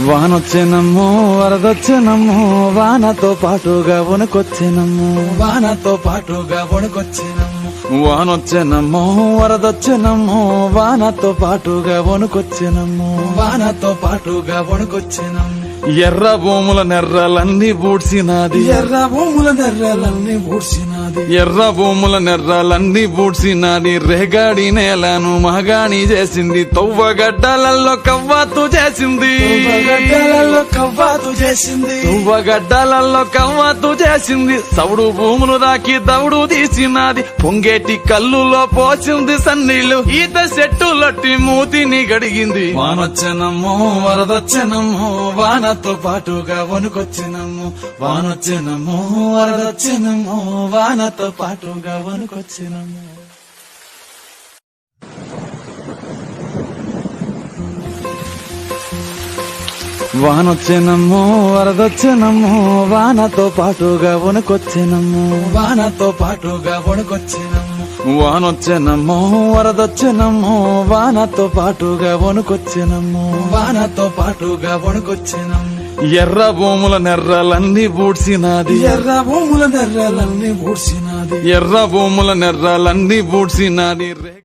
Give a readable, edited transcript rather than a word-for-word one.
వానొచ్చేనమ్మో వరదొచ్చేనమ్మో వానతో పాటుగా వణుకొచ్చేనమ్మో వానతో పాటుగా వణుకొచ్చేనమ్మో వానొచ్చేనమ్మో వరదొచ్చేనమ్మో వానతో పాటుగా వణుకొచ్చేనమ్మో వానతో పాటుగా వణుకొచ్చేనమ్మో ఎర్ర భూముల నెర్రలన్నీ బూడ్సినాది ఎర్ర భూముల నెర్రలన్నీ బూడ్సినాది ఎర్ర భూముల నెర్రలన్నీ బూడ్సినాది రేగాడి నేలను మగాణి చేసింది తవ్వగడ్డలలో కవ్వాతు చేసింది గడ్డలలో కవ్వాతు చేసింది తువ్వగడ్డలలో కవ్వాతు చేసింది సౌడు భూములు దాకి దౌడు తీసినది పొంగేటి కల్లులో పోసింది సన్నీళ్లు ఈత చెట్టులొట్టి మూతిని గడిగింది వానొచ్చెనమ్మో వరదొచ్చెనమ్మో వానతో పాటుగా వణుకొచ్చినమ్మో వానొచ్చెనమ్మో వరదొచ్చెనమ్మో వానతో పాటుగా వణుకొచ్చినమ్మో వానొచ్చేనమ్మో వరదొచ్చేనమ్మో వానతో పాటుగా వణుకొచ్చేనమ్మో వానతో పాటుగా వణుకొచ్చేనమ్మో వానొచ్చేనమ్మో వరదొచ్చేనమ్మో వానతో పాటుగా వణుకొచ్చేనమ్మో వానతో పాటుగా వణుకొచ్చేనమ్మో ఎర్ర భూముల నెర్రలన్నీ బూడ్సినాది ఎర్ర భూముల నెర్రలన్నీ బూడ్సినాది ఎర్ర భూముల నెర్రలన్నీ బూడ్సినాది